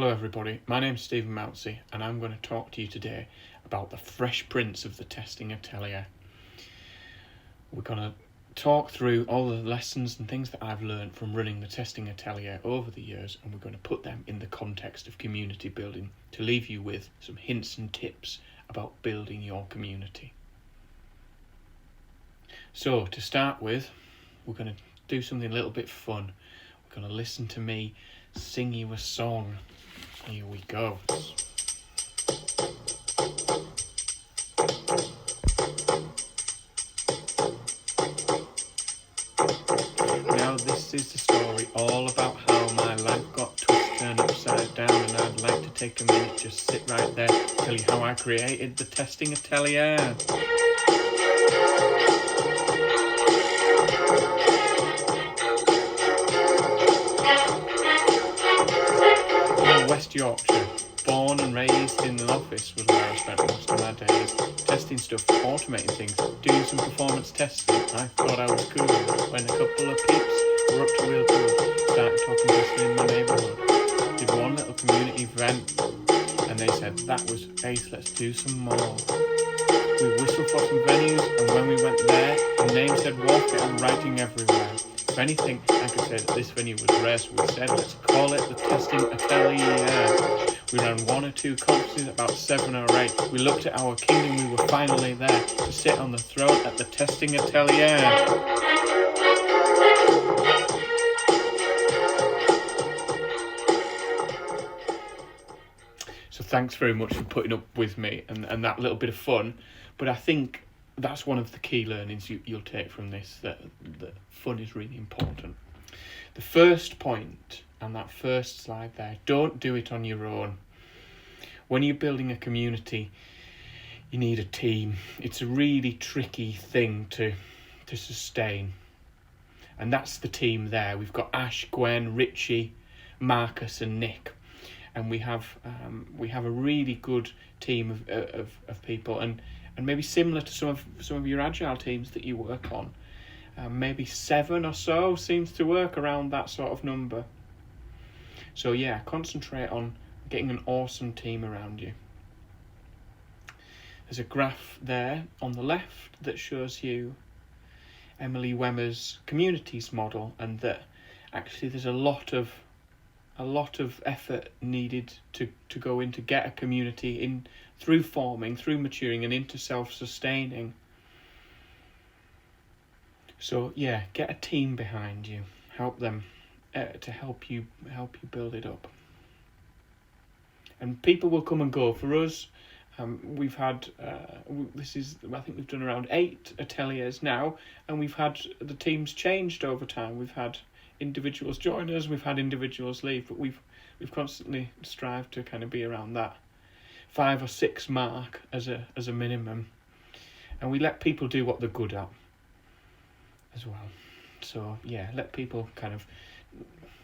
Hello everybody, my name's Stephen Mounsey and I'm going to talk to you today about the fresh prints of the testing atelier. We're going to talk through all the lessons and things that I've learned from running the testing atelier over the years, and we're going to put them in the context of community building to leave you with some hints and tips about building your community. So to start with, we're going to do something a little bit fun. We're going to listen to me sing you a song. Here we go. Now this is the story all about how my life got twisted and upside down, and I'd like to take a minute, just sit right there, tell you how I created the testing atelier. West Yorkshire, born and raised in an office was where I spent most of my days, testing stuff, automating things, doing some performance testing. I thought I was cool when a couple of peeps were up to real good, started talking to in my neighbourhood. Did one little community event and they said that was ace, let's do some more. We whistled for some venues, and when we went there, the name said walk it and writing everywhere. If anything, I could say that this venue was rare, so we said let's call it the testing atelier. We ran 1 or 2 conferences, about 7 or 8. We looked at our king and we were finally there to sit on the throne at the testing atelier. So thanks very much for putting up with me and that little bit of fun. But I think that's one of the key learnings you'll take from this, that fun is really important. The first point on that first slide there, don't do it on your own. When you're building a community, you need a team. It's a really tricky thing to sustain. And that's the team there. We've got Ash, Gwen, Richie, Marcus and Nick. And we have a really good team of people, and maybe similar to some of your agile teams that you work on. Maybe 7 or so seems to work around that sort of number. So yeah, concentrate on getting an awesome team around you. There's a graph there on the left that shows you Emily Wemmer's communities model, and that actually there's a lot of effort needed to go in to get a community in through forming, through maturing and into self-sustaining. So yeah, get a team behind you, help them to help you build it up. And people will come and go. For us, we've had I think we've done around 8 ateliers now, and we've had the teams changed over time. We've had individuals join us, we've had individuals leave, but we've constantly strived to kind of be around that 5 or 6 mark as a minimum, and we let people do what they're good at as well. So yeah, let people kind of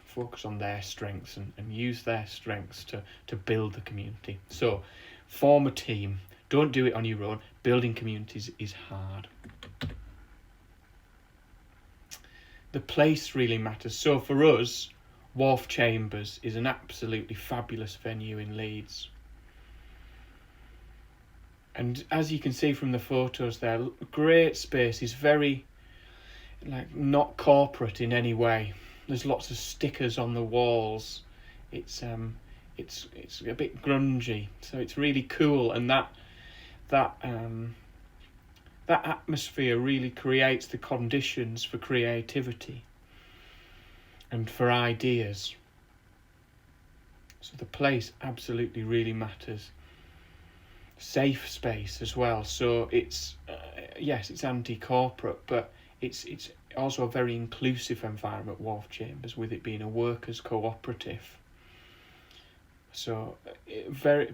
focus on their strengths and use their strengths to build the community. So form a team, don't do it on your own. Building communities is hard. The place really matters. So for us, Wharf Chambers is an absolutely fabulous venue in Leeds. And as you can see from the photos there, great space, is very not corporate in any way. There's lots of stickers on the walls. It's a bit grungy, so it's really cool, and that atmosphere really creates the conditions for creativity and for ideas. So the place absolutely really matters. Safe space as well. So it's yes, it's anti-corporate, but it's also a very inclusive environment, Wharf Chambers, with it being a workers' cooperative. So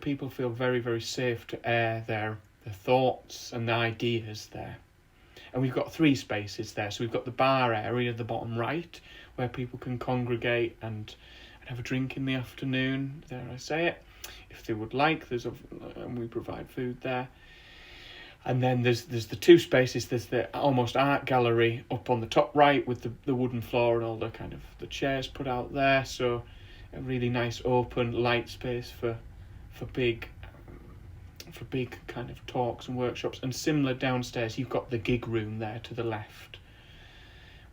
people feel very, very safe to air their thoughts and ideas there. And we've got 3 spaces there. So we've got the bar area at the bottom right, where people can congregate and have a drink in the afternoon, dare I say it, if they would like. And we provide food there. And then there's the 2 spaces. There's the almost art gallery up on the top right with the wooden floor and all the kind of the chairs put out there. So a really nice open light space for big kind of talks and workshops. And similar downstairs, you've got the gig room there to the left,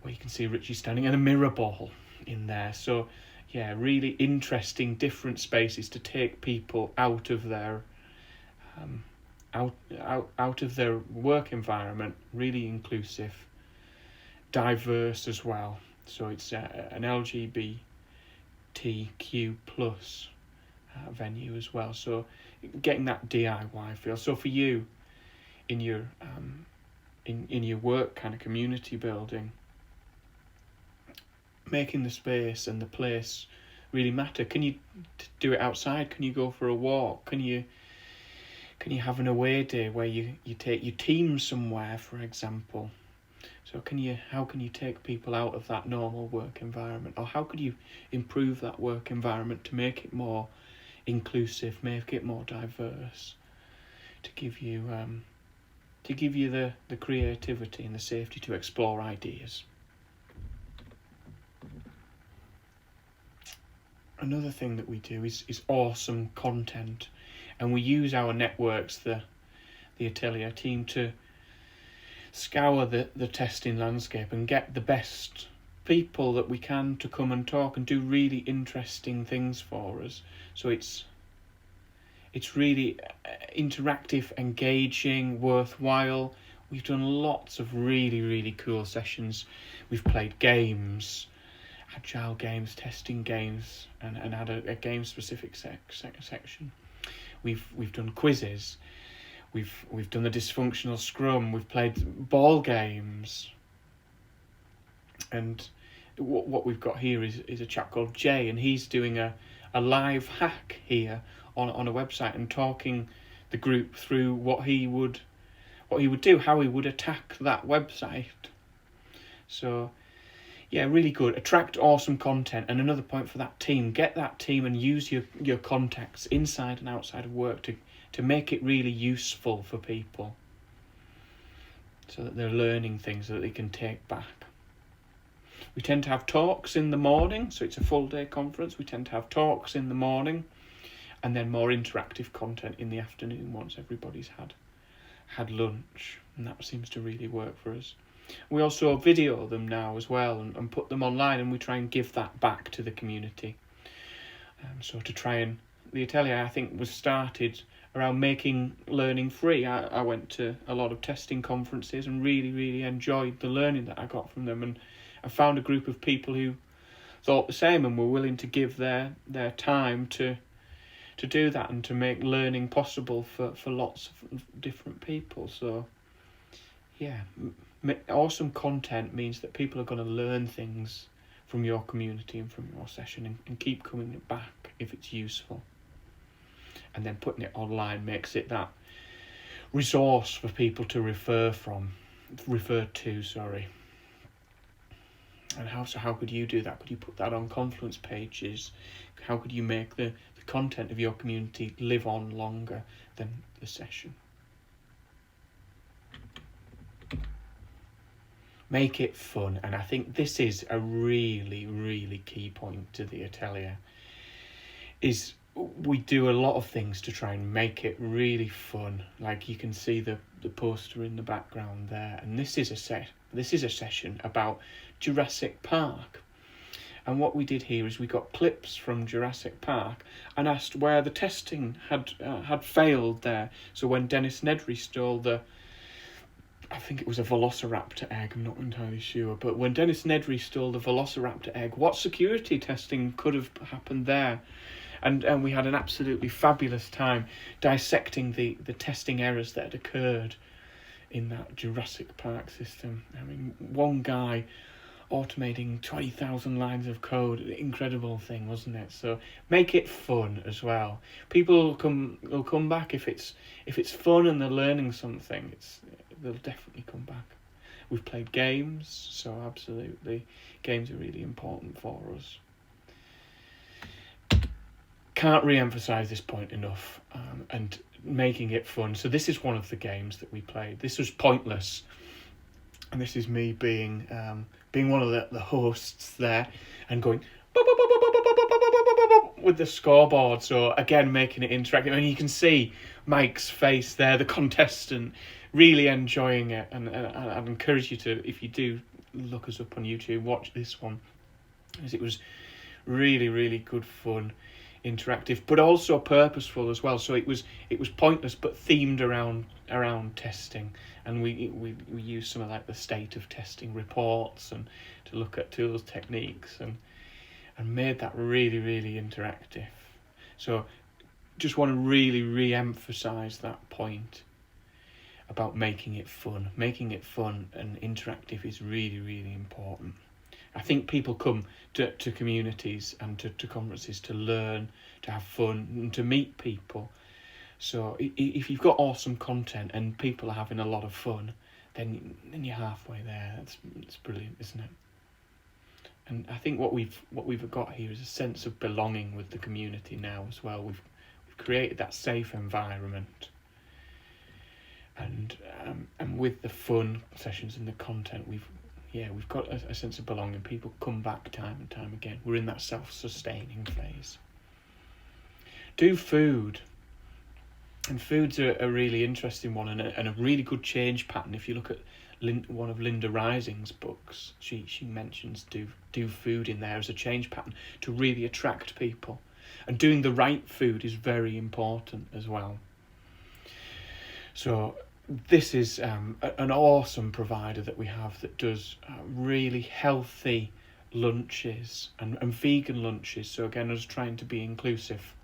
where you can see Richie standing, and a mirror ball in there. So yeah, really interesting, different spaces to take people out of their out of their work environment. Really inclusive, diverse as well. So it's an LGBTQ plus venue as well. So getting that DIY feel. So for you, in your in your work kind of community building, making the space and the place really matter. Can you do it outside? Can you go for a walk? Can you have an away day where you take your team somewhere, for example? So how can you take people out of that normal work environment, or how could you improve that work environment to make it more inclusive, make it more diverse, to give you the creativity and the safety to explore ideas. Another thing that we do is awesome content, and we use our networks, the atelier team, to scour the testing landscape and get the best people that we can to come and talk and do really interesting things for us. So it's really interactive, engaging, worthwhile. We've done lots of really, really cool sessions. We've played games, agile games, testing games, and had a game-specific section. We've done quizzes. We've done the dysfunctional scrum. We've played ball games. And what we've got here is a chap called Jay, and he's doing a live hack here on a website and talking the group through what he would do, how he would attack that website. So yeah, really good. Attract awesome content. And another point for that team, get that team and use your contacts inside and outside of work to make it really useful for people, so that they're learning things that they can take back. We tend to have talks in the morning, so it's a full day conference. We tend to have talks in the morning, and then more interactive content in the afternoon once everybody's had lunch, and that seems to really work for us. We also video them now as well and put them online, and we try and give that back to the community. So to try and, the atelier, I think, was started around making learning free. I went to a lot of testing conferences and really, really enjoyed the learning that I got from them, and I found a group of people who thought the same and were willing to give their time to do that and to make learning possible for lots of different people. So yeah, awesome content means that people are going to learn things from your community and from your session, and keep coming back if it's useful. And then putting it online makes it that resource for people to refer to. And how could you do that? Could you put that on Confluence pages? How could you make the content of your community live on longer than the session? Make it fun. And I think this is a really, really key point to the atelier, is we do a lot of things to try and make it really fun. Like you can see the poster in the background there, and this is a session about Jurassic Park. And what we did here is we got clips from Jurassic Park and asked where the testing had failed there. So when Dennis Nedry stole I think it was a velociraptor egg, I'm not entirely sure, but when Dennis Nedry stole the velociraptor egg, what security testing could have happened there? And we had an absolutely fabulous time dissecting the testing errors that had occurred in that Jurassic Park system. I mean, one guy automating 20,000 lines of code, incredible thing, wasn't it? So make it fun as well. People will come back if it's fun and they're learning something. They'll definitely come back. We've played games, so absolutely, games are really important for us. Can't re-emphasize this point enough, and making it fun. So this is one of the games that we played. This was Pointless, and this is me being one of the hosts there and going, with the scoreboard. So again, making it interactive, and you can see Mike's face there, the contestant, really enjoying it. And I'd encourage you to, if you do look us up on YouTube, watch this one, because it was really, really good fun, interactive, but also purposeful as well. So it was pointless, but themed around testing, and we used some of like the state of testing reports and to look at tools, techniques, and made that really, really interactive. So just want to really re-emphasize that point about making it fun and interactive is really, really important. I think people come to communities and to conferences to learn, to have fun, and to meet people. So if you've got awesome content and people are having a lot of fun, then you're halfway there. It's brilliant, isn't it? And I think what we've got here is a sense of belonging with the community now as well. We've created that safe environment, and with the fun sessions and the content, we've got a sense of belonging. People come back time and time again. We're in that self-sustaining phase. Do food. And food's a really interesting one and a really good change pattern. If you look at one of Linda Rising's books, she mentions do food in there as a change pattern to really attract people. And doing the right food is very important as well. So this is an awesome provider that we have that does really healthy lunches and vegan lunches. So again, I was trying to be inclusive.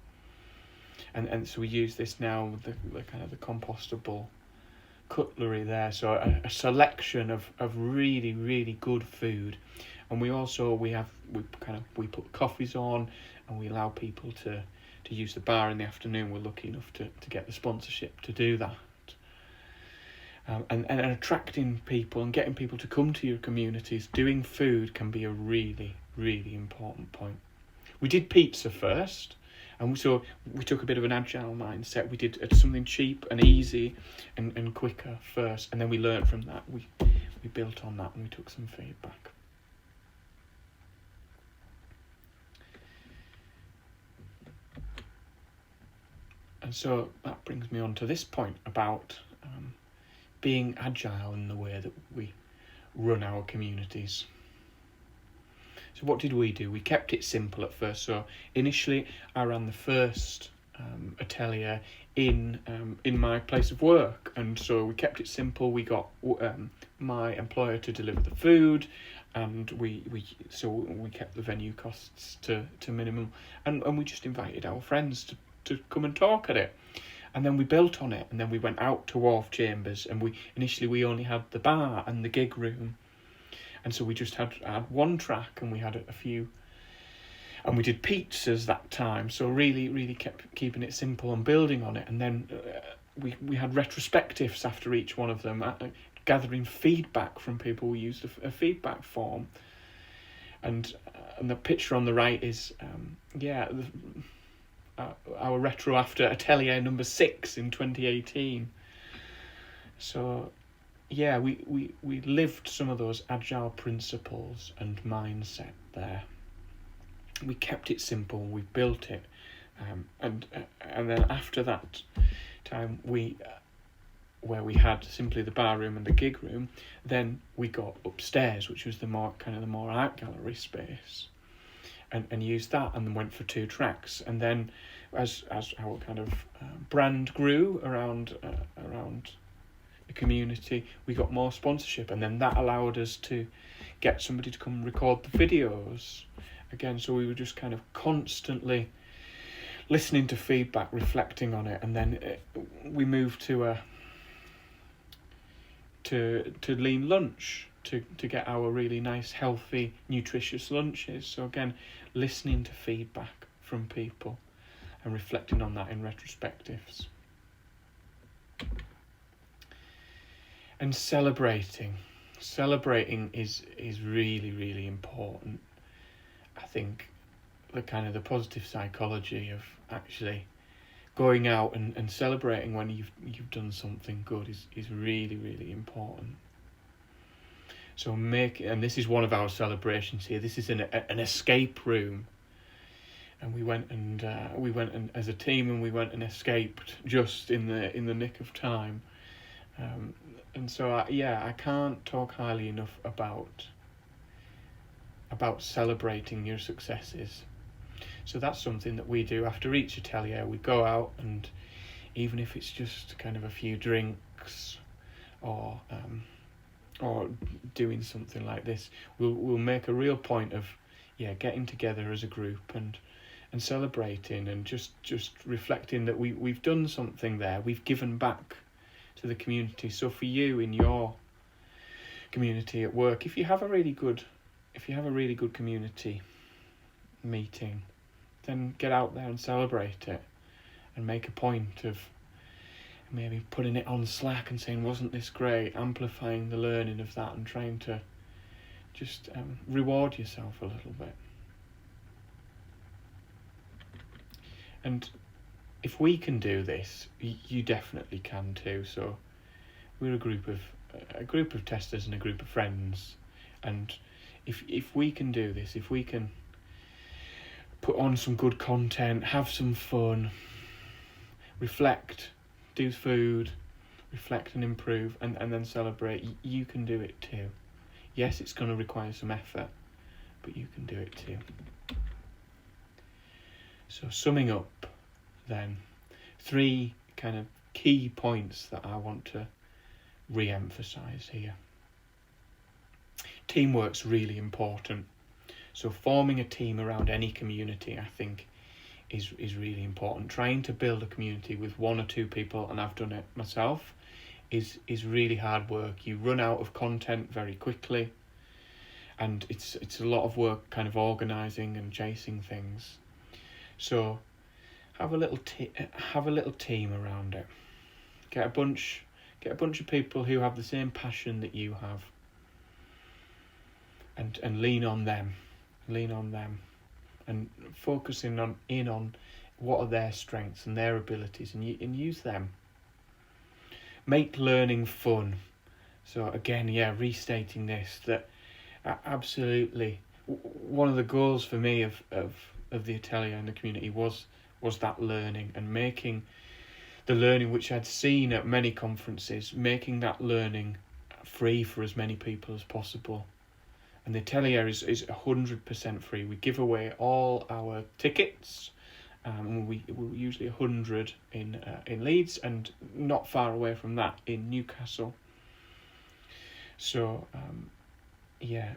And so we use this now with the kind of the compostable cutlery there. So a selection of really, really good food. And we put coffees on, and we allow people to use the bar in the afternoon. We're lucky enough to get the sponsorship to do that. And attracting people and getting people to come to your communities, doing food can be a really, really important point. We did pizza first, and so we took a bit of an agile mindset. We did something cheap and easy and quicker first, and then we learned from that. We built on that, and we took some feedback. And so that brings me on to this point about being agile in the way that we run our communities. So what did we do? We kept it simple at first. So initially I ran the first atelier in my place of work, and so we kept it simple. We got my employer to deliver the food, and we kept the venue costs to minimum, and we just invited our friends to come and talk at it. And then we built on it, and then we went out to Wharf Chambers, and we only had the bar and the gig room, and so we just had one track, and we had a few, and we did pizzas that time. So really kept keeping it simple and building on it. And then we had retrospectives after each one of them, gathering feedback from people. We used a feedback form, and the picture on the right is our retro after atelier number 6 in 2018. So we lived some of those agile principles and mindset there. We kept it simple, we built it, and then after that time where we had simply the bar room and the gig room, then we got upstairs, which was the more art gallery space, and used that, and then went for 2 tracks. And then as our kind of brand grew around the community, we got more sponsorship, and then that allowed us to get somebody to come record the videos again. So we were just kind of constantly listening to feedback, reflecting on it, and then we moved to lean lunch to get our really nice, healthy, nutritious lunches. So again, listening to feedback from people and reflecting on that in retrospectives. And celebrating is really, really important. I think the positive psychology of actually going out and celebrating when you've done something good is really, really important. So and this is one of our celebrations here. This is an escape room, and we went and as a team, and we went and escaped just in the nick of time. And so I can't talk highly enough about celebrating your successes. So that's something that we do after each atelier. We go out, and even if it's just kind of a few drinks or doing something like this, we'll make a real point of getting together as a group and celebrating, and just reflecting that we've done something there. We've given back to the community. So for you in your community at work, if you have a really good community meeting, then get out there and celebrate it, and make a point of maybe putting it on Slack and saying, wasn't this great, amplifying the learning of that, and trying to just reward yourself a little bit. And if we can do this, you definitely can too. So we're a group of testers and a group of friends, and if we can do this, if we can put on some good content, have some fun, reflect, do food, reflect and improve, and then celebrate, you can do it too. Yes, it's going to require some effort, but you can do it too. So summing up then, 3 kind of key points that I want to re-emphasise here. Teamwork's really important. So forming a team around any community, I think, is really important. Trying to build a community with 1 or 2 people, and I've done it myself, is really hard work. You run out of content very quickly, and it's a lot of work kind of organising and chasing things. So have a little team around it. Get a bunch of people who have the same passion that you have, and lean on them, and focusing on what are their strengths and their abilities, and use them. Make learning fun. So again, restating this, that absolutely one of the goals for me of the atelier and the community was that learning, and making the learning, which I'd seen at many conferences, making that learning free for as many people as possible. And the atelier is 100% free. We give away all our tickets. We're usually 100 in Leeds, and not far away from that in Newcastle. So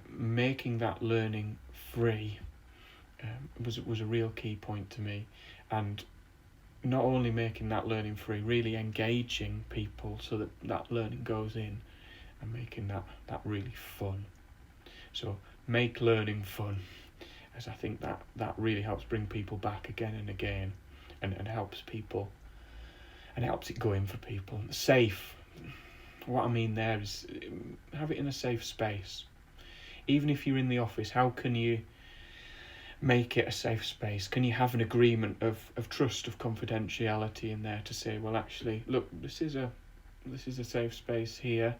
making that learning free was a real key point to me. And not only making that learning free, really engaging people so that learning goes in, and making that really fun. So make learning fun, as I think that really helps bring people back again and again, and helps people, and helps it go in for people. Safe, what I mean there is have it in a safe space. Even if you're in the office, how can you make it a safe space? Can you have an agreement of trust, of confidentiality in there, to say, well, actually, look, this is a safe space here,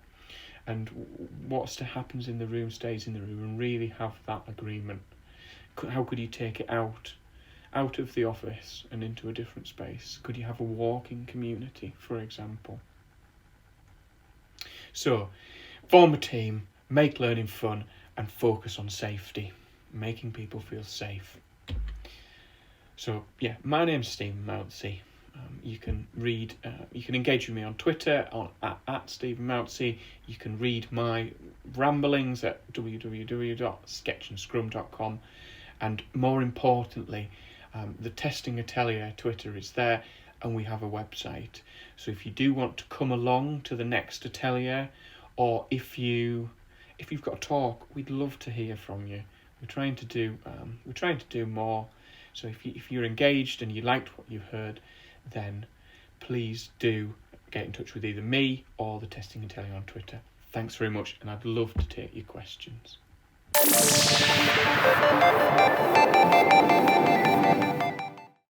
and what's to happens in the room stays in the room, and really have that agreement. How could you take it out of the office and into a different space? Could you have a walking community, for example? So form a team, make learning fun, and focus on safety, making people feel safe. So my name's Stephen Mounsey. You can engage with me on Twitter at Stephen Mounsey. You can read my ramblings at www.sketchandscrum.com, and more importantly, the Testing Atelier Twitter is there, and we have a website. So if you do want to come along to the next atelier, or if you've got a talk, we'd love to hear from you. We're trying to do more. So if you're engaged and you liked what you've heard, then please do get in touch with either me or the Testing Atelier on Twitter. Thanks very much, and I'd love to take your questions.